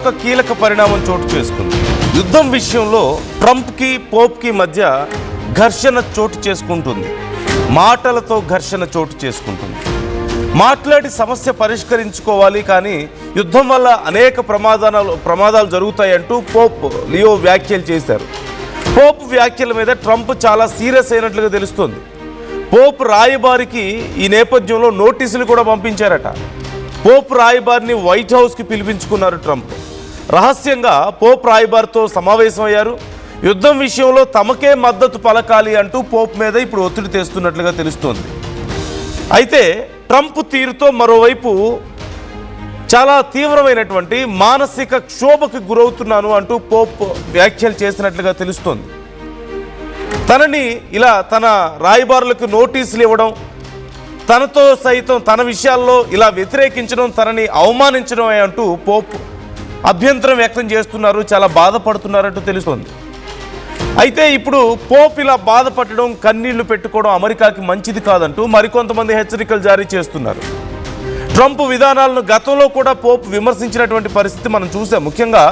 ఒక కీలక పరిణామం చోటు చేసుకుంది. యుద్ధం విషయంలో ట్రంప్కి పోప్కి మధ్య ఘర్షణ చోటు చేసుకుంటుంది. మాటలతో ఘర్షణ చోటు చేసుకుంటుంది. మాట్లాడి సమస్య పరిష్కరించుకోవాలి, కానీ యుద్ధం వల్ల అనేక ప్రమాదాలు జరుగుతాయంటూ పోప్ లియో వ్యాఖ్యలు చేశారు. పోప్ వ్యాఖ్యల మీద ట్రంప్ చాలా సీరియస్ అయినట్లుగా తెలుస్తోంది. పోప్ రాయబారికి ఈ నేపథ్యంలో నోటీసులు కూడా పంపించారట. పోప్ రాయబారిని వైట్ హౌస్కి పిలిపించుకున్నారు ట్రంప్. రహస్యంగా పోప్ రాయబారితో సమావేశమయ్యారు. యుద్ధం విషయంలో తమకే మద్దతు పలకాలి అంటూ పోప్ మీద ఇప్పుడు ఒత్తిడి తెస్తున్నట్లుగా తెలుస్తోంది. అయితే ట్రంప్ తీరుతో మరోవైపు చాలా తీవ్రమైనటువంటి మానసిక క్షోభకు గురవుతున్నాను అంటూ పోప్ వ్యాఖ్యలు చేసినట్లుగా తెలుస్తోంది. తనని ఇలా తన రాయబారులకు నోటీసులు ఇవ్వడం, తనతో సైతం తన విషయాల్లో ఇలా వ్యతిరేకించడం, తనని అవమానించడం అంటూ పోప్ అభ్యంతరం వ్యక్తం చేస్తున్నారు, చాలా బాధపడుతున్నారంటూ తెలుస్తోంది. అయితే ఇప్పుడు పోప్ ఇలా బాధపడడం, కన్నీళ్లు పెట్టుకోవడం అమెరికాకి మంచిది కాదంటూ మరికొంతమంది హెచ్చరికలు జారీ చేస్తున్నారు. ట్రంప్ విధానాలను గతంలో కూడా పోప్ విమర్శించినటువంటి పరిస్థితి మనం చూసాం. ముఖ్యంగా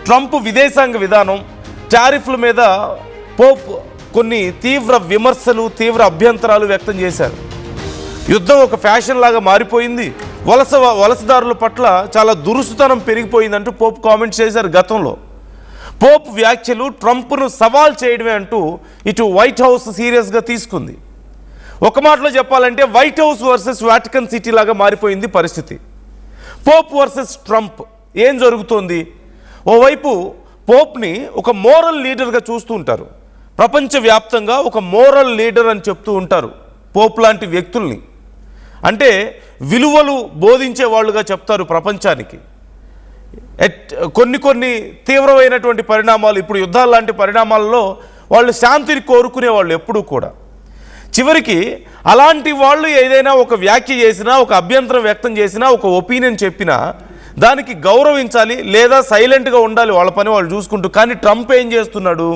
ట్రంప్ విదేశాంగ విధానం, టారిఫ్ల మీద పోప్ కొన్ని తీవ్ర విమర్శలు, తీవ్ర అభ్యంతరాలు వ్యక్తం చేశారు. యుద్ధం ఒక ఫ్యాషన్ లాగా మారిపోయింది, వలసదారుల పట్ల చాలా దురుసుతనం పెరిగిపోయిందంటూ పోప్ కామెంట్స్ చేశారు గతంలో. పోప్ వ్యాఖ్యలు ట్రంప్ను సవాల్ చేయడమే అంటూ ఇటు వైట్ హౌస్ సీరియస్గా తీసుకుంది. ఒక మాటలో చెప్పాలంటే white house versus Vatican city లాగా మారిపోయింది పరిస్థితి. పోప్ వర్సెస్ ట్రంప్ ఏం జరుగుతోంది? ఓవైపు పోప్ని ఒక మోరల్ లీడర్గా చూస్తూ ఉంటారు. ప్రపంచవ్యాప్తంగా ఒక మోరల్ లీడర్ అని చెప్తూ ఉంటారు పోప్ లాంటి వ్యక్తుల్ని. అంటే విలువలు బోధించే వాళ్ళుగా చెప్తారు ప్రపంచానికి. కొన్ని తీవ్రమైనటువంటి పరిణామాలు, ఇప్పుడు యుద్ధాలు లాంటి పరిణామాలలో వాళ్ళు శాంతిని కోరుకునేవాళ్ళు ఎప్పుడూ కూడా. చివరికి అలాంటి వాళ్ళు ఏదైనా ఒక వ్యాఖ్య చేసినా, ఒక అభ్యంతరం వ్యక్తం చేసినా, ఒక ఒపీనియన్ చెప్పినా దానికి గౌరవించాలి, లేదా సైలెంట్గా ఉండాలి, వాళ్ళ పని వాళ్ళు చూసుకుంటూ. కానీ ట్రంప్ ఏం చేస్తున్నాడు?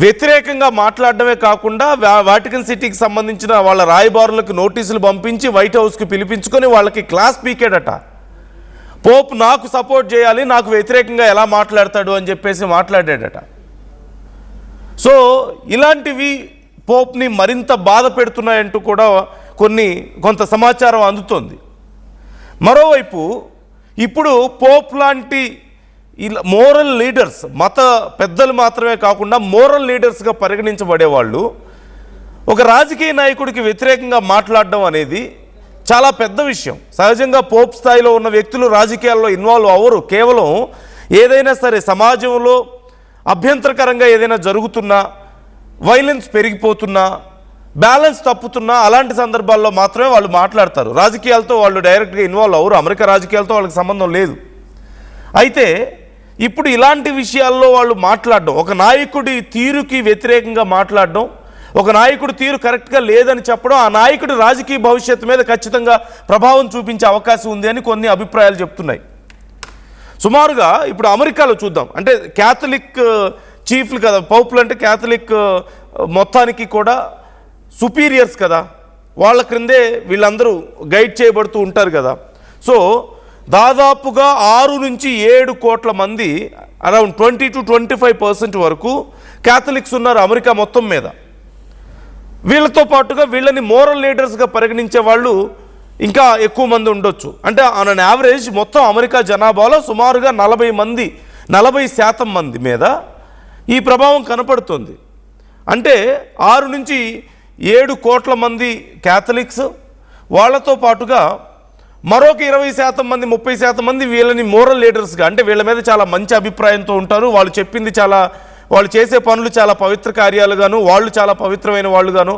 వ్యతిరేకంగా మాట్లాడడమే కాకుండా వాటికన్ సిటీకి సంబంధించిన వాళ్ళ రాయబారులకు నోటీసులు పంపించి వైట్ హౌస్కి పిలిపించుకొని వాళ్ళకి క్లాస్ పీకాడట. పోప్ నాకు సపోర్ట్ చేయాలి, నాకు వ్యతిరేకంగా ఎలా మాట్లాడతాడు అని చెప్పేసి మాట్లాడాడట. సో ఇలాంటివి పోప్ని మరింత బాధ పెడుతున్నాయంటూ కూడా కొంత సమాచారం అందుతోంది. మరోవైపు ఇప్పుడు పోప్ లాంటి ఇలా మోరల్ లీడర్స్, మత పెద్దలు మాత్రమే కాకుండా మోరల్ లీడర్స్గా పరిగణించబడేవాళ్ళు ఒక రాజకీయ నాయకుడికి వ్యతిరేకంగా మాట్లాడడం అనేది చాలా పెద్ద విషయం. సహజంగా పోప్ స్థాయిలో ఉన్న వ్యక్తులు రాజకీయాల్లో ఇన్వాల్వ్ అవ్వరు. కేవలం ఏదైనా సరే సమాజంలో అభ్యంతరకరంగా ఏదైనా జరుగుతున్నా, వైలెన్స్ పెరిగిపోతున్నా, బ్యాలెన్స్ తప్పుతున్నా అలాంటి సందర్భాల్లో మాత్రమే వాళ్ళు మాట్లాడతారు. రాజకీయాలతో వాళ్ళు డైరెక్ట్గా ఇన్వాల్వ్ అవ్వరు. అమెరికా రాజకీయాలతో వాళ్ళకి సంబంధం లేదు. అయితే ఇప్పుడు ఇలాంటి విషయాల్లో వాళ్ళు మాట్లాడడం, ఒక నాయకుడి తీరుకి వ్యతిరేకంగా మాట్లాడడం, ఒక నాయకుడి తీరు కరెక్ట్గా లేదని చెప్పడం, ఆ నాయకుడి రాజకీయ భవిష్యత్తు మీద ఖచ్చితంగా ప్రభావం చూపించే అవకాశం ఉంది అని కొన్ని అభిప్రాయాలు చెప్తున్నాయి. సుమారుగా ఇప్పుడు అమెరికాలో చూద్దాం, అంటే క్యాథలిక్ చీఫ్లు కదా పోపులు, అంటే క్యాథలిక్ మొత్తానికి కూడా సుపీరియర్స్ కదా, వాళ్ళ క్రిందే వీళ్ళందరూ గైడ్ చేయబడుతూ ఉంటారు కదా. సో దాదాపుగా 6 నుంచి 7 కోట్ల మంది, అరౌండ్ 20 to 25% వరకు క్యాథలిక్స్ ఉన్నారు అమెరికా మొత్తం మీద. వీళ్ళతో పాటుగా వీళ్ళని మోరల్ లీడర్స్గా పరిగణించే వాళ్ళు ఇంకా ఎక్కువ మంది ఉండొచ్చు. అంటే ఆన్ అన్ యావరేజ్ మొత్తం అమెరికా జనాభాలో సుమారుగా 40% మంది మీద ఈ ప్రభావం కనపడుతుంది. అంటే 6 నుంచి 7 కోట్ల మంది క్యాథలిక్స్, వాళ్ళతో పాటుగా మరొక 20% మంది, 30% మంది వీళ్ళని మోరల్ లీడర్స్గా, అంటే వీళ్ళ మీద చాలా మంచి అభిప్రాయంతో ఉంటారు. వాళ్ళు చెప్పింది వాళ్ళు చేసే పనులు చాలా పవిత్ర కార్యాలుగాను, వాళ్ళు చాలా పవిత్రమైన వాళ్ళుగాను,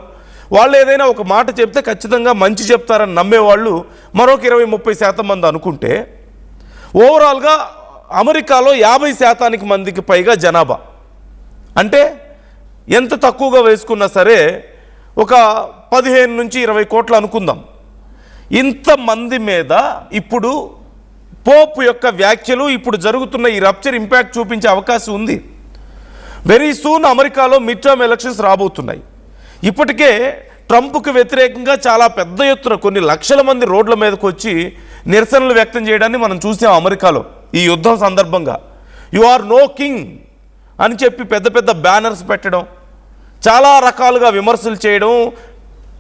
వాళ్ళు ఏదైనా ఒక మాట చెప్తే ఖచ్చితంగా మంచి చెప్తారని నమ్మేవాళ్ళు మరొక 20-30% మంది అనుకుంటే, ఓవరాల్గా అమెరికాలో 50% మందికి పైగా జనాభా. అంటే ఎంత తక్కువగా వేసుకున్నా సరే ఒక 15 నుంచి 20 కోట్లు అనుకుందాం. ఇంతమంది మీద ఇప్పుడు పోప్ యొక్క వ్యాఖ్యలు, ఇప్పుడు జరుగుతున్న ఈ రప్చర్ ఇంపాక్ట్ చూపించే అవకాశం ఉంది. వెరీ సూన్ అమెరికాలో మిడ్ టర్మ్ ఎలక్షన్స్ రాబోతున్నాయి. ఇప్పటికే ట్రంప్కు వ్యతిరేకంగా చాలా పెద్ద ఎత్తున కొన్ని లక్షల మంది రోడ్ల మీదకు వచ్చి నిరసనలు వ్యక్తం చేయడాన్ని మనం చూసాం అమెరికాలో ఈ యుద్ధం సందర్భంగా. యు ఆర్ నో కింగ్ అని చెప్పి పెద్ద పెద్ద బ్యానర్స్ పెట్టడం, చాలా రకాలుగా విమర్శలు చేయడం,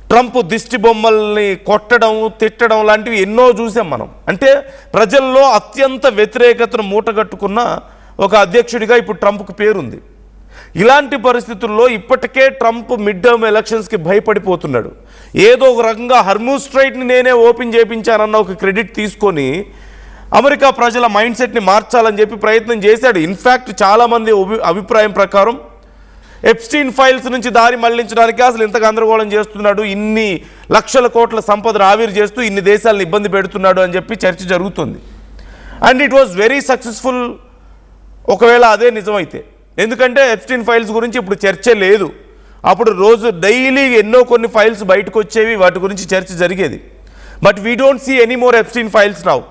ట్రంప్ దిష్టి బొమ్మల్ని కొట్టడం, తిట్టడం లాంటివి ఎన్నో చూసాం మనం. అంటే ప్రజల్లో అత్యంత వ్యతిరేకతను మూటగట్టుకున్న ఒక అధ్యక్షుడిగా ఇప్పుడు ట్రంప్కి పేరుంది. ఇలాంటి పరిస్థితుల్లో ఇప్పటికే ట్రంప్ మిడ్ టర్మ్ ఎలక్షన్స్కి భయపడిపోతున్నాడు. ఏదో ఒక రకంగా హర్మూజ్ స్ట్రైట్ని నేనే ఓపెన్ చేయించానన్న ఒక క్రెడిట్ తీసుకొని అమెరికా ప్రజల మైండ్ సెట్ని మార్చాలని చెప్పి ప్రయత్నం చేశాడు. ఇన్ఫ్యాక్ట్ చాలామంది అభిప్రాయం ప్రకారం ఎప్స్టీన్ ఫైల్స్ నుంచి దారి మళ్లించడానికి అసలు ఇంత గందరగోళం చేస్తున్నాడు, ఇన్ని లక్షల కోట్ల సంపదను ఆవిరి చేస్తూ ఇన్ని దేశాలను ఇబ్బంది పెడుతున్నాడు అని చెప్పి చర్చ జరుగుతుంది. And it was very successful ఒకవేళ అదే నిజమైతే. ఎందుకంటే ఎప్స్టీన్ ఫైల్స్ గురించి ఇప్పుడు చర్చ లేదు. అప్పుడు రోజు డైలీ ఎన్నో కొన్ని ఫైల్స్ బయటకు వచ్చేవి, వాటి గురించి చర్చ జరిగేది. But we don't see any more Epstein files now.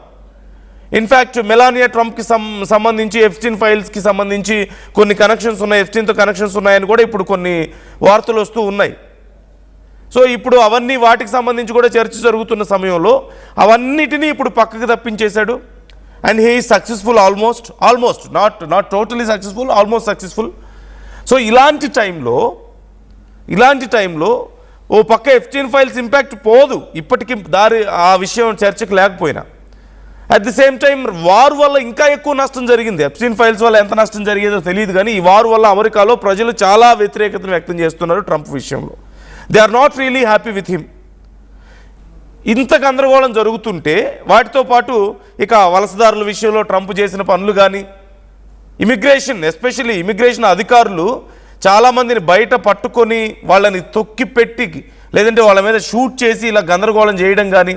In fact Melania ట్రంప్కి సంబంధించి ఎప్స్టీన్ ఫైల్స్కి సంబంధించి కొన్ని కనెక్షన్స్ ఉన్నాయి, ఎప్స్టీన్తో కనెక్షన్స్ ఉన్నాయని కూడా ఇప్పుడు కొన్ని వార్తలు వస్తూ ఉన్నాయి. సో ఇప్పుడు అవన్నీ వాటికి సంబంధించి కూడా చర్చ జరుగుతున్న సమయంలో అవన్నిటినీ ఇప్పుడు పక్కకు తప్పించేశాడు. And he is successful almost not totally successful, almost successful. So ఇలాంటి టైంలో ఓ పక్క ఎప్స్టీన్ ఫైల్స్ ఇంపాక్ట్ పోదు, ఇప్పటికీ ఆ విషయం చర్చకు లేకపోయినా. At the same time war వల్ల ఇంకా ఎక్కువ నష్టం జరిగింది. ఎప్స్టీన్ ఫైల్స్ వల్ల ఎంత నష్టం జరిగేదో తెలియదు, కానీ ఈ వార్ వల్ల అమెరికాలో ప్రజలు చాలా వ్యతిరేకతను వ్యక్తం చేస్తున్నారు ట్రంప్ విషయంలో. They are not really happy with him. ఇంత గందరగోళం జరుగుతుంటే వాటితో పాటు ఇక వలసదారుల విషయంలో ట్రంప్ చేసిన పనులు కానీ, ఎస్పెషల్లీ ఇమిగ్రేషన్ అధికారులు చాలామందిని బయట పట్టుకొని వాళ్ళని తొక్కి పెట్టి లేదంటే వాళ్ళ మీద షూట్ చేసి ఇలా గందరగోళం చేయడం కానీ,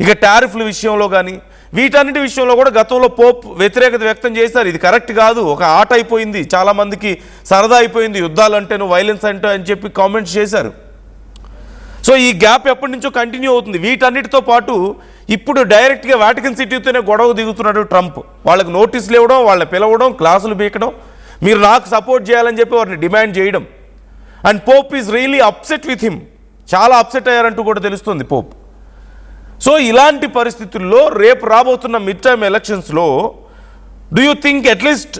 ఇక టారిఫ్ల విషయంలో కానీ, వీటన్నిటి విషయంలో కూడా గతంలో పోప్ వ్యతిరేకత వ్యక్తం చేశారు. ఇది కరెక్ట్ కాదు, ఒక ఆట అయిపోయింది, చాలామందికి సరదా అయిపోయింది యుద్ధాలు అంటేను, వైలెన్స్ అంటే అని చెప్పి కామెంట్స్ చేశారు. సో ఈ గ్యాప్ ఎప్పటి నుంచో కంటిన్యూ అవుతుంది. వీటన్నిటితో పాటు ఇప్పుడు డైరెక్ట్గా వాటికన్ సిటీతోనే గొడవ దిగుతున్నాడు ట్రంప్. వాళ్ళకి నోటీసులు ఇవ్వడం, వాళ్ళని పిలవడం, క్లాసులు పీకడం, మీరు నాకు సపోర్ట్ చేయాలని చెప్పి వారిని డిమాండ్ చేయడం. And Pope is really upset with him, చాలా అప్సెట్ అయ్యారంటూ కూడా తెలుస్తుంది పోప్. సో ఇలాంటి పరిస్థితుల్లో రేపు రాబోతున్న మిడ్ టర్మ్ ఎలక్షన్స్లో డూ యూ థింక్ అట్లీస్ట్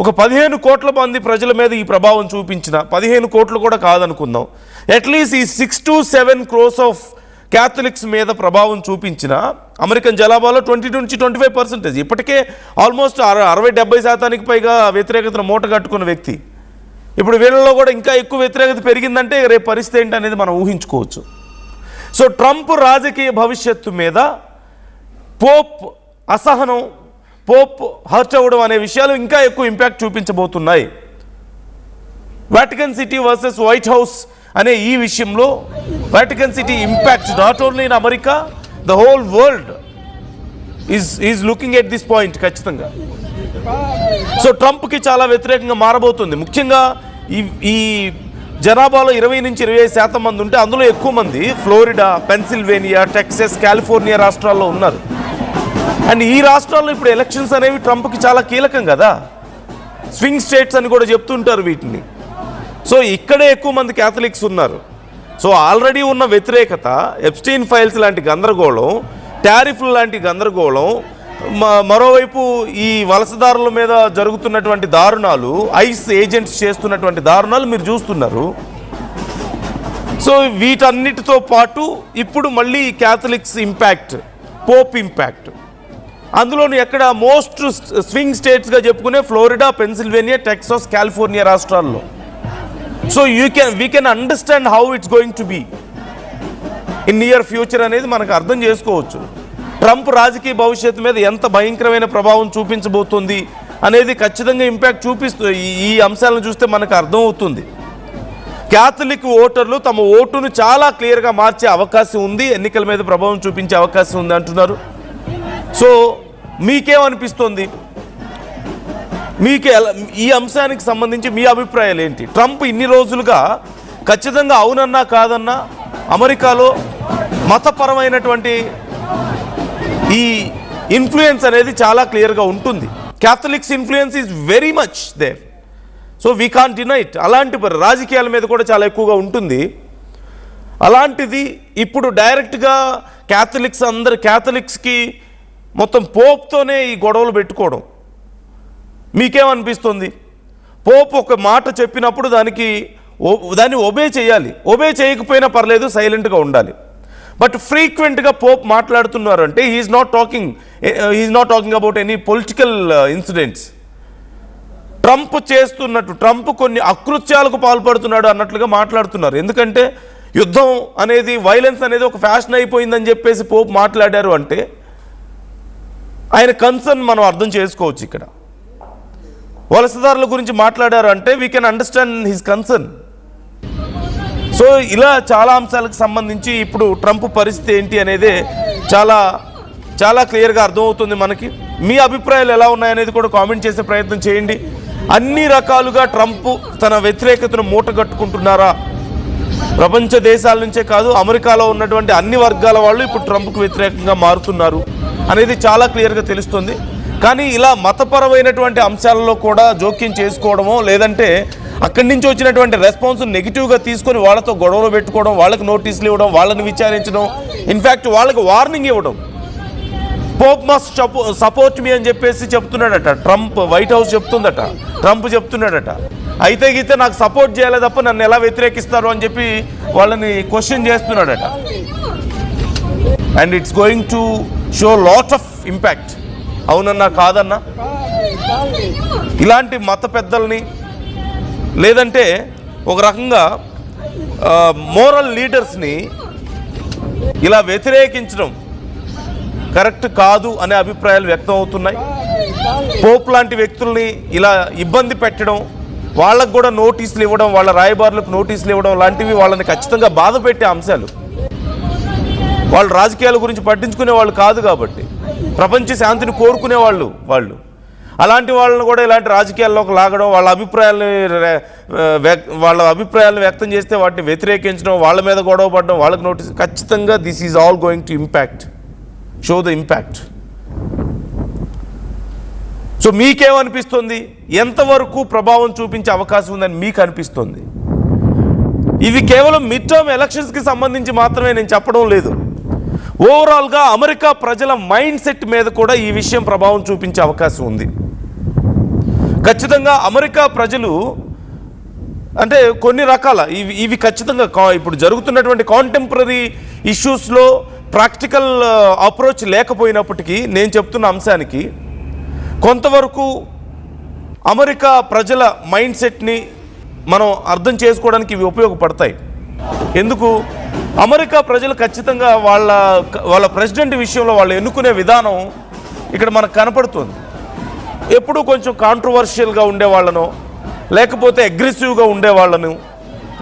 ఒక 15 కోట్ల మంది ప్రజల మీద ఈ ప్రభావం చూపించిన, 15 కోట్లు కూడా కాదనుకుందాం, అట్లీస్ట్ ఈ 6 to 7 crores ఆఫ్ క్యాథలిక్స్ మీద ప్రభావం చూపించిన అమెరికన్ జనాభాలో 20 నుంచి 25% ఇప్పటికే ఆల్మోస్ట్ 60-70% పైగా వ్యతిరేకతను మూట కట్టుకున్న వ్యక్తి. ఇప్పుడు వీళ్ళలో కూడా ఇంకా ఎక్కువ వ్యతిరేకత పెరిగిందంటే రేపు పరిస్థితి ఏంటి అనేది మనం ఊహించుకోవచ్చు. సో ట్రంప్ రాజకీయ భవిష్యత్తు మీద పోప్ అసహనం, పోప్ హర్ట్ అవ్వడం అనే విషయాలు ఇంకా ఎక్కువ ఇంపాక్ట్ చూపించబోతున్నాయి. Vatican city versus White House అనే ఈ విషయంలో Vatican city impact not only in America, the whole world is looking at this point ఖచ్చితంగా. సో ట్రంప్కి చాలా వ్యతిరేకంగా మారబోతుంది. ముఖ్యంగా ఈ జనాభాలో 20 నుంచి 25% మంది ఉంటే అందులో ఎక్కువ మంది ఫ్లోరిడా, పెన్సిల్వేనియా, టెక్సస్, కాలిఫోర్నియా రాష్ట్రాల్లో ఉన్నారు. అండ్ ఈ రాష్ట్రాల్లో ఇప్పుడు ఎలక్షన్స్ అనేవి ట్రంప్కి చాలా కీలకం కదా, స్వింగ్ స్టేట్స్ అని కూడా చెప్తుంటారు వీటిని. సో ఇక్కడే ఎక్కువ మంది క్యాథలిక్స్ ఉన్నారు. సో ఆల్రెడీ ఉన్న వ్యతిరేకత, ఎప్స్టీన్ ఫైల్స్ లాంటి గందరగోళం, టారిఫ్లు లాంటి గందరగోళం, మరోవైపు ఈ వలసదారుల మీద జరుగుతున్నటువంటి దారుణాలు, ఐస్ ఏజెంట్స్ చేస్తున్నటువంటి దారుణాలు మీరు చూస్తున్నారు. సో వీటన్నిటితో పాటు ఇప్పుడు మళ్ళీ క్యాథలిక్స్ ఇంపాక్ట్, పోప్ ఇంపాక్ట్, అందులోనూ ఎక్కడ మోస్ట్ స్వింగ్ స్టేట్స్గా చెప్పుకునే ఫ్లోరిడా, పెన్సిల్వేనియా, టెక్సాస్, కాలిఫోర్నియా రాష్ట్రాల్లో. So we can understand how it's going to be in near future అనేది మనకు అర్థం చేసుకోవచ్చు. ట్రంప్ రాజకీయ భవిష్యత్తు మీద ఎంత భయంకరమైన ప్రభావం చూపించబోతుంది అనేది ఖచ్చితంగా ఇంపాక్ట్ చూపిస్తుంది. ఈ అంశాలను చూస్తే మనకు అర్థమవుతుంది. క్యాథలిక్ ఓటర్లు తమ ఓటును చాలా క్లియర్గా మార్చే అవకాశం ఉంది, ఎన్నికల మీద ప్రభావం చూపించే అవకాశం ఉంది అంటున్నారు. సో మీకేమనిపిస్తుంది? ఈ అంశానికి సంబంధించి మీ అభిప్రాయాలు ఏంటి? ట్రంప్ ఇన్ని రోజులుగా ఖచ్చితంగా అవునన్నా కాదన్నా అమెరికాలో మతపరమైనటువంటి ఈ ఇన్ఫ్లుయెన్స్ అనేది చాలా క్లియర్గా ఉంటుంది. Catholics influence is very much there. So we can't deny it. అలాంటి రాజకీయాల మీద కూడా చాలా ఎక్కువగా ఉంటుంది. అలాంటిది ఇప్పుడు డైరెక్ట్గా క్యాథలిక్స్కి మొత్తం పోప్తోనే ఈ గొడవలు పెట్టుకోవడం. మీకేమనిపిస్తుంది? పోప్ ఒక మాట చెప్పినప్పుడు దాన్ని ఒబే చేయాలి. ఒబే చేయకపోయినా పర్లేదు, సైలెంట్గా ఉండాలి. బట్ ఫ్రీక్వెంట్గా పోప్ మాట్లాడుతున్నారు అంటే he's not talking about any political incidents. Trump కొన్ని అకృత్యాలకు పాల్పడుతున్నాడు అన్నట్లుగా మాట్లాడుతున్నారు. ఎందుకంటే యుద్ధం అనేది, వైలెన్స్ అనేది ఒక ఫ్యాషన్ అయిపోయిందని చెప్పేసి పోప్ మాట్లాడారు అంటే ఆయన కన్సర్న్ మనం అర్థం చేసుకోవచ్చు. ఇక్కడ వలసదారుల గురించి మాట్లాడారు అంటే we can understand his concern. So ఇలా చాలా అంశాలకు సంబంధించి ఇప్పుడు ట్రంప్ పరిస్థితి ఏంటి అనేది చాలా చాలా క్లియర్గా అర్థమవుతుంది మనకి. మీ అభిప్రాయాలు ఎలా ఉన్నాయనేది కూడా కామెంట్ చేసే ప్రయత్నం చేయండి. అన్ని రకాలుగా ట్రంప్ తన వ్యతిరేకతను మూటగట్టుకుంటున్నారా? ప్రపంచ దేశాల నుంచే కాదు, అమెరికాలో ఉన్నటువంటి అన్ని వర్గాల వాళ్ళు ఇప్పుడు ట్రంప్కు వ్యతిరేకంగా మారుతున్నారు అనేది చాలా క్లియర్గా తెలుస్తుంది. కానీ ఇలా మతపరమైనటువంటి అంశాలలో కూడా జోక్యం చేసుకోవడమో, లేదంటే అక్కడి నుంచి వచ్చినటువంటి రెస్పాన్స్ నెగిటివ్గా తీసుకొని వాళ్ళతో గొడవలు పెట్టుకోవడం, వాళ్ళకి నోటీసులు ఇవ్వడం, వాళ్ళని విచారించడం, ఇన్ఫ్యాక్ట్ వాళ్ళకి వార్నింగ్ ఇవ్వడం. పోప్ మస్ట్ సపోర్ట్ మీ అని చెప్పేసి చెప్తున్నాడట ట్రంప్. వైట్ హౌస్ చెప్తుందట, ట్రంప్ చెప్తున్నాడట. అయితే గీతే నాకు సపోర్ట్ చేయాలి తప్ప నన్ను ఎలా వ్యతిరేకిస్తారు అని చెప్పి వాళ్ళని క్వశ్చన్ చేస్తున్నాడట. And it's going to show lot of impact. అవునన్నా కాదన్నా, ఇలాంటి మత పెద్దల్ని లేదంటే ఒక రకంగా మోరల్ లీడర్స్ని ఇలా వ్యతిరేకించడం కరెక్ట్ కాదు అనే అభిప్రాయాలు వ్యక్తం అవుతున్నాయి. పోప్ లాంటి వ్యక్తుల్ని ఇలా ఇబ్బంది పెట్టడం, వాళ్ళకు కూడా నోటీసులు ఇవ్వడం, వాళ్ళ రాయబారులకు నోటీసులు ఇవ్వడం లాంటివి వాళ్ళని ఖచ్చితంగా బాధ పెట్టే అంశాలు. వాళ్ళు రాజకీయాల గురించి పట్టించుకునే వాళ్ళు కాదు కాబట్టి, ప్రపంచ శాంతిని కోరుకునే వాళ్ళు అలాంటి వాళ్ళని కూడా ఇలాంటి రాజకీయాల్లోకి లాగడం, వాళ్ళ అభిప్రాయాలను వ్యక్తం చేస్తే వాటిని వ్యతిరేకించడం, వాళ్ళ మీద గొడవ పడడం, వాళ్ళకి నోటీస్, ఖచ్చితంగా this is all going to show the impact. So మీకేమనిపిస్తుంది? ఎంతవరకు ప్రభావం చూపించే అవకాశం ఉందని మీకు అనిపిస్తుంది? ఇది కేవలం మిడ్ టర్మ్ ఎలక్షన్స్కి సంబంధించి మాత్రమే నేను చెప్పడం లేదు. ఓవరాల్గా అమెరికా ప్రజల మైండ్ సెట్ మీద కూడా ఈ విషయం ప్రభావం చూపించే అవకాశం ఉంది. ఖచ్చితంగా అమెరికా ప్రజలు అంటే కొన్ని రకాల ఇవి ఖచ్చితంగా ఇప్పుడు జరుగుతున్నటువంటి కాంటెంపరీ ఇష్యూస్లో ప్రాక్టికల్ అప్రోచ్ లేకపోయినప్పటికీ నేను చెప్తున్న అంశానికి కొంతవరకు అమెరికా ప్రజల మైండ్ సెట్ని మనం అర్థం చేసుకోవడానికి ఇవి ఉపయోగపడతాయి. ఎందుకు? అమెరికా ప్రజలు ఖచ్చితంగా వాళ్ళ ప్రెసిడెంట్ విషయంలో వాళ్ళు ఎన్నుకునే విధానం ఇక్కడ మనకు కనపడుతుంది. ఎప్పుడూ కొంచెం కాంట్రవర్షియల్గా ఉండేవాళ్ళను, లేకపోతే అగ్రెసివ్గా ఉండేవాళ్ళను,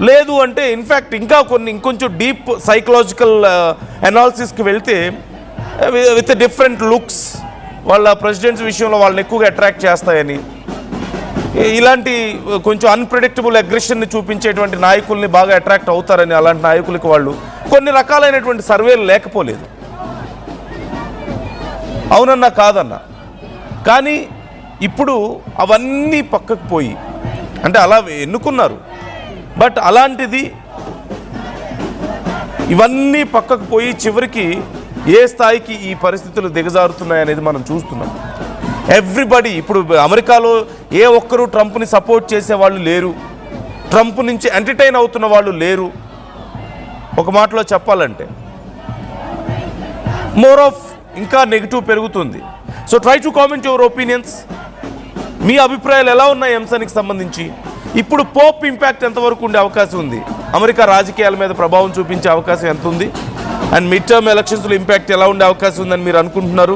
లేదు అంటే ఇన్ఫ్యాక్ట్ ఇంకొంచెం డీప్ సైకలాజికల్ అనాలిసిస్కి వెళ్తే విత్ డిఫరెంట్ లుక్స్ వాళ్ళ ప్రెసిడెంట్స్ విషయంలో వాళ్ళని ఎక్కువగా అట్రాక్ట్ చేస్తాయని, ఇలాంటి కొంచెం అన్ప్రెడిక్టబుల్ అగ్రెషన్ని చూపించేటువంటి నాయకుల్ని బాగా అట్రాక్ట్ అవుతారని, అలాంటి నాయకులకి వాళ్ళు కొన్ని రకాలైనటువంటి సర్వేలు లేకపోలేదు. అవునన్నా కాదన్నా. కానీ ఇప్పుడు అవన్నీ పక్కకు పోయి, అంటే అలా ఎన్నుకున్నారు, బట్ అలాంటిది ఇవన్నీ పక్కకు పోయి చివరికి ఏ స్థాయికి ఈ పరిస్థితులు దిగజారుతున్నాయనేది మనం చూస్తున్నాం. ఎవ్రీబడి ఇప్పుడు అమెరికాలో ఏ ఒక్కరూ ట్రంప్ని సపోర్ట్ చేసే వాళ్ళు లేరు, ట్రంప్ నుంచి ఎంటర్టైన్ అవుతున్న వాళ్ళు లేరు. ఒక మాటలో చెప్పాలంటే మోర్ ఆఫ్ ఇంకా నెగిటివ్ పెరుగుతుంది. So try to comment your opinions. మీ అభిప్రాయాలు ఎలా ఉన్నాయి అంశానికి సంబంధించి? ఇప్పుడు పోప్ ఇంపాక్ట్ ఎంతవరకు ఉండే అవకాశం ఉంది? అమెరికా రాజకీయాల మీద ప్రభావం చూపించే అవకాశం ఎంత ఉంది? అండ్ మిడ్ టర్మ్ ఎలక్షన్స్లో ఇంపాక్ట్ ఎలా ఉండే అవకాశం ఉందని మీరు అనుకుంటున్నారు?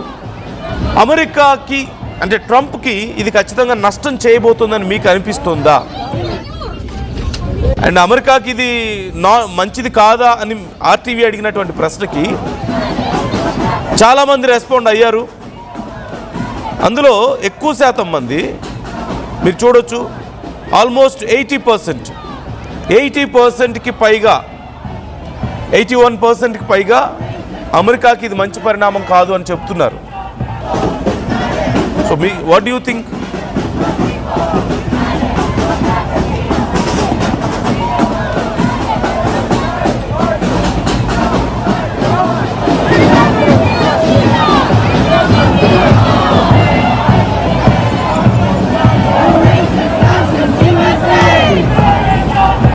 అమెరికాకి అంటే ట్రంప్కి ఇది ఖచ్చితంగా నష్టం చేయబోతుందని మీకు అనిపిస్తుందా? అండ్ అమెరికాకి ఇది మంచిది కాదా అని ఆర్టీవీ అడిగినటువంటి ప్రశ్నకి చాలామంది రెస్పాండ్ అయ్యారు. అందులో ఎక్కువ శాతం మంది మీరు చూడొచ్చు, ఆల్మోస్ట్ 80%కి పైగా 81%కి పైగా అమెరికాకి ఇది మంచి పరిణామం కాదు అని చెప్తున్నారు. So what do you think?